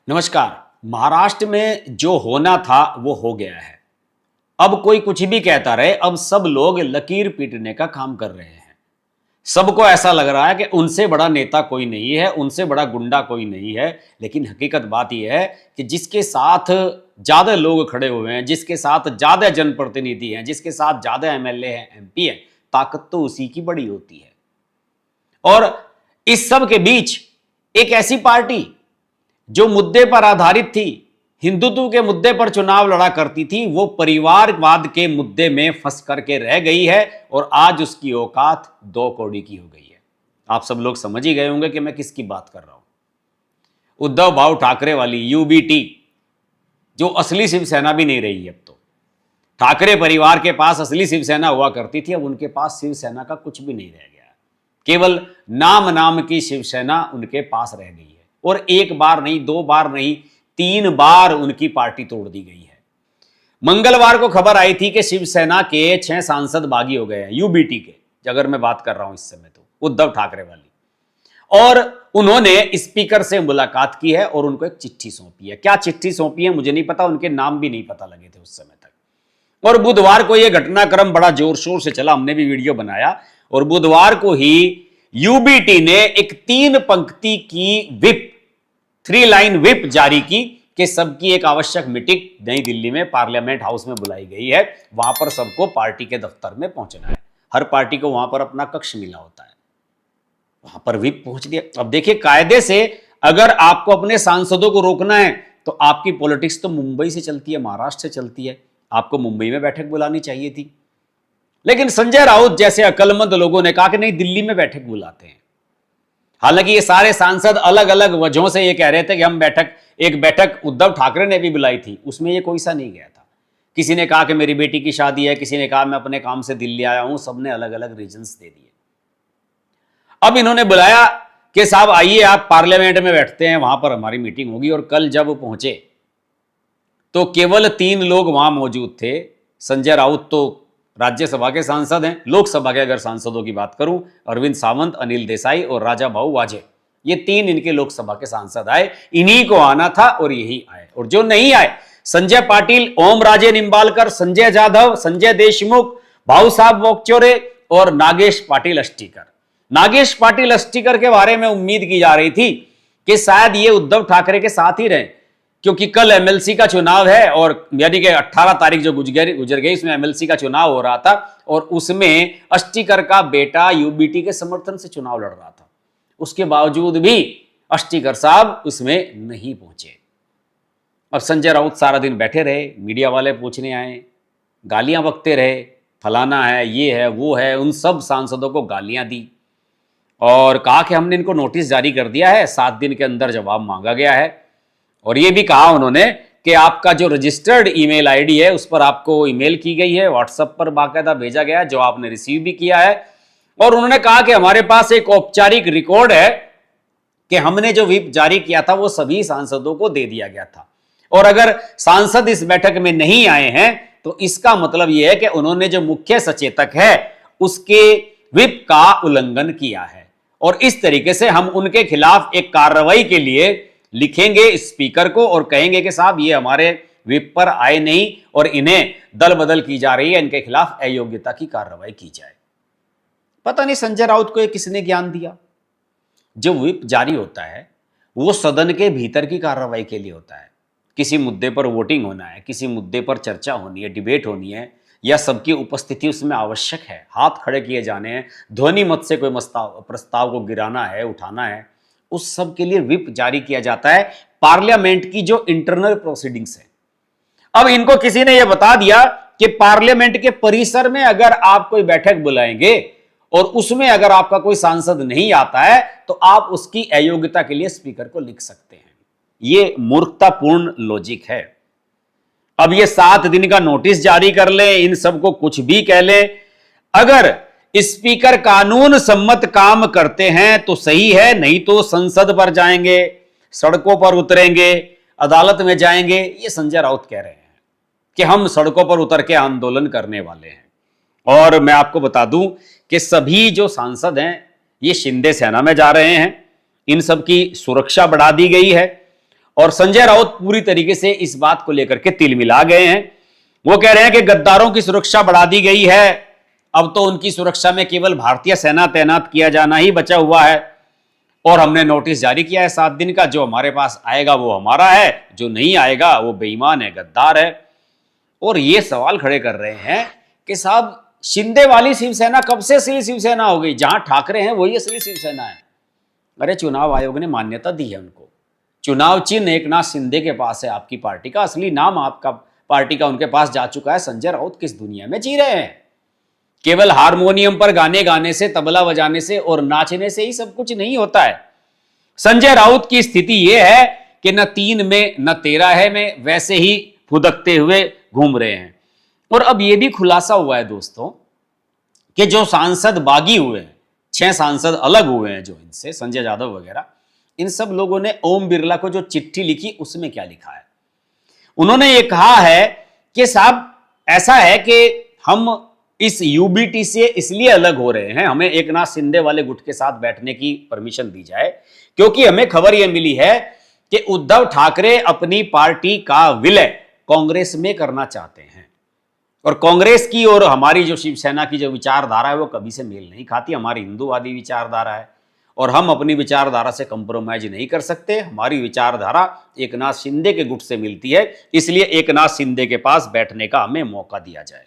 नमस्कार। महाराष्ट्र में जो होना था वो हो गया है। अब कोई कुछ भी कहता रहे, अब सब लोग लकीर पीटने का काम कर रहे हैं। सबको ऐसा लग रहा है कि उनसे बड़ा नेता कोई नहीं है, उनसे बड़ा गुंडा कोई नहीं है। लेकिन हकीकत बात यह है कि जिसके साथ ज्यादा लोग खड़े हुए हैं, जिसके साथ ज्यादा जनप्रतिनिधि हैं, जिसके साथ ज्यादा एमएलए हैं, एमपी हैं, ताकत तो उसी की बड़ी होती है। और इस सब के बीच एक ऐसी पार्टी जो मुद्दे पर आधारित थी, हिंदुत्व के मुद्दे पर चुनाव लड़ा करती थी, वो परिवारवाद के मुद्दे में फंस करके रह गई है और आज उसकी औकात 2 कौड़ी की हो गई है। आप सब लोग समझ ही गए होंगे कि मैं किसकी बात कर रहा हूं। उद्धव भाऊ ठाकरे वाली यूबीटी, जो असली शिवसेना भी नहीं रही। अब तो ठाकरे परिवार के पास असली शिवसेना हुआ करती थी, अब उनके पास शिवसेना का कुछ भी नहीं रह गया। केवल नाम की शिवसेना उनके पास रह गई है। और एक बार नहीं, 2 बार नहीं, 3 बार उनकी पार्टी तोड़ दी गई है। मंगलवार को खबर आई थी कि शिवसेना के 6 सांसद बागी हो गए हैं, यूबीटी के, अगर मैं बात कर रहा हूं इस समय तो उद्धव ठाकरे वाली। और उन्होंने स्पीकर से मुलाकात की है और उनको एक चिट्ठी सौंपी है। क्या चिट्ठी सौंपी है मुझे नहीं पता, उनके नाम भी नहीं पता लगे थे उस समय तक। और बुधवार को यह घटनाक्रम बड़ा जोर शोर से चला, हमने भी वीडियो बनाया। और बुधवार को ही यूबीटी ने एक 3 पंक्ति की विप, 3 लाइन विप जारी की कि सबकी एक आवश्यक मीटिंग नई दिल्ली में पार्लियामेंट हाउस में बुलाई गई है। वहां पर सबको पार्टी के दफ्तर में पहुंचना है। हर पार्टी को वहां पर अपना कक्ष मिला होता है, वहां पर विप पहुंच दिया। अब देखिए, कायदे से अगर आपको अपने सांसदों को रोकना है तो आपकी पॉलिटिक्स तो मुंबई से चलती है, महाराष्ट्र से चलती है। आपको मुंबई में बैठक बुलानी चाहिए थी। लेकिन संजय राउत जैसे अक्लमंद लोगों ने कहा कि नहीं, दिल्ली में बैठक बुलाते हैं। हालांकि ये सारे सांसद अलग अलग वजहों से ये कह रहे थे कि हम एक बैठक उद्धव ठाकरे ने भी बुलाई थी, उसमें ये कोई सा नहीं गया था। किसी ने कहा कि मेरी बेटी की शादी है, किसी ने कहा मैं अपने काम से दिल्ली आया हूं, सबने अलग अलग रीजंस दे दिए। अब इन्होंने बुलाया कि साहब आइए, आप पार्लियामेंट में बैठते हैं, वहां पर हमारी मीटिंग होगी। और कल जब पहुंचे तो केवल 3 लोग वहां मौजूद थे। संजय राउत तो राज्यसभा के सांसद हैं। लोकसभा के अगर सांसदों की बात करूं, अरविंद सावंत, अनिल देसाई और राजा भाऊ वाजे, ये 3 इनके लोकसभा के सांसद आए। इन्हीं को आना था और यही आए। और जो नहीं आए, संजय पाटिल, ओम राजे निंबालकर, संजय जाधव, संजय देशमुख, भाऊ साहब वोकचोरे और नागेश पाटिल अस्टीकर। नागेश पाटिल अस्टीकर के बारे में उम्मीद की जा रही थी कि शायद ये उद्धव ठाकरे के साथ ही रहे, क्योंकि कल एमएलसी का चुनाव है और यानी कि 18 तारीख जो गुजर गई, इसमें एमएलसी का चुनाव हो रहा था और उसमें अस्टीकर का बेटा यूबीटी के समर्थन से चुनाव लड़ रहा था। उसके बावजूद भी अस्टीकर साहब उसमें नहीं पहुंचे। अब संजय राउत सारा दिन बैठे रहे, मीडिया वाले पूछने आए, गालियां बकते रहे, फलाना है, ये है, वो है। उन सब सांसदों को गालियां दी और कहा कि हमने इनको नोटिस जारी कर दिया है, 7 दिन के अंदर जवाब मांगा गया है। और ये भी कहा उन्होंने कि आपका जो रजिस्टर्ड ईमेल आईडी है उस पर आपको ईमेल की गई है, व्हाट्सएप पर बाकायदा भेजा गया है, जो आपने रिसीव भी किया है। और उन्होंने कहा कि हमारे पास एक औपचारिक रिकॉर्ड है कि हमने जो व्हिप जारी किया था वो सभी सांसदों को दे दिया गया था। और अगर सांसद इस बैठक में नहीं आए हैं तो इसका मतलब यह है कि उन्होंने जो मुख्य सचेतक है उसके व्हिप का उल्लंघन किया है। और इस तरीके से हम उनके खिलाफ एक कार्रवाई के लिए लिखेंगे स्पीकर को और कहेंगे कि साहब ये हमारे व्हिप पर आए नहीं और इन्हें दल बदल की जा रही है, इनके खिलाफ अयोग्यता की कार्रवाई की जाए। पता नहीं संजय राउत को किसने ज्ञान दिया। जो व्हिप जारी होता है वो सदन के भीतर की कार्रवाई के लिए होता है। किसी मुद्दे पर वोटिंग होना है, किसी मुद्दे पर चर्चा होनी है, डिबेट होनी है, या सबकी उपस्थिति उसमें आवश्यक है, हाथ खड़े किए जाने हैं, ध्वनि मत से कोई प्रस्ताव को गिराना है, उठाना है, उस सब के लिए व्हिप जारी किया जाता है। पार्लियामेंट की जो इंटरनल प्रोसीडिंग्स है। अब इनको किसी ने यह बता दिया कि पार्लियामेंट के परिसर में अगर आप कोई बैठक बुलाएंगे और उसमें अगर आपका कोई सांसद नहीं आता है तो आप उसकी अयोग्यता के लिए स्पीकर को लिख सकते हैं। यह मूर्खतापूर्ण लॉजिक है। अब ये 7 दिन का नोटिस जारी कर ले, इन सबको कुछ भी कह ले, अगर स्पीकर कानून सम्मत काम करते हैं तो सही है, नहीं तो संसद पर जाएंगे, सड़कों पर उतरेंगे, अदालत में जाएंगे। ये संजय राउत कह रहे हैं कि हम सड़कों पर उतर के आंदोलन करने वाले हैं। और मैं आपको बता दूं कि सभी जो सांसद हैं ये शिंदे सेना में जा रहे हैं, इन सब की सुरक्षा बढ़ा दी गई है और संजय राउत पूरी तरीके से इस बात को लेकर के तिलमिला गए हैं। वो कह रहे हैं कि गद्दारों की सुरक्षा बढ़ा दी गई है, अब तो उनकी सुरक्षा में केवल भारतीय सेना तैनात किया जाना ही बचा हुआ है और हमने नोटिस जारी किया है 7 दिन का, जो हमारे पास आएगा वो हमारा है, जो नहीं आएगा वो बेईमान है, गद्दार है। और ये सवाल खड़े कर रहे हैं कि साहब शिंदे वाली शिवसेना कब से असली शिवसेना हो गई? जहां ठाकरे हैं वही असली शिवसेना है। अरे चुनाव आयोग ने मान्यता दी है उनको, चुनाव चिन्ह एकनाथ शिंदे के पास है आपकी पार्टी का, असली नाम आपका पार्टी का उनके पास जा चुका है। संजय राउत किस दुनिया में जी रहे हैं? केवल हारमोनियम पर गाने गाने से, तबला बजाने से और नाचने से ही सब कुछ नहीं होता है। संजय राउत की स्थिति यह है कि न 3 में न 13 में वैसे ही फुदकते हुए घूम रहे हैं। और अब यह भी खुलासा हुआ है दोस्तों कि जो सांसद बागी हुए हैं, 6 सांसद अलग हुए हैं जो इनसे, संजय यादव वगैरह, इन सब लोगों ने ओम बिरला को जो चिट्ठी लिखी उसमें क्या लिखा है? उन्होंने ये कहा है कि साहब ऐसा है कि हम इस यूबीटी से इसलिए अलग हो रहे हैं, हमें एकनाथ शिंदे वाले गुट के साथ बैठने की परमिशन दी जाए, क्योंकि हमें खबर यह मिली है कि उद्धव ठाकरे अपनी पार्टी का विलय कांग्रेस में करना चाहते हैं और कांग्रेस की और हमारी जो शिवसेना की जो विचारधारा है वो कभी से मेल नहीं खाती। हमारी हिंदूवादी विचारधारा है और हम अपनी विचारधारा से कंप्रोमाइज नहीं कर सकते। हमारी विचारधारा एकनाथ शिंदे के गुट से मिलती है, इसलिए एकनाथ शिंदे के पास बैठने का हमें मौका दिया जाए।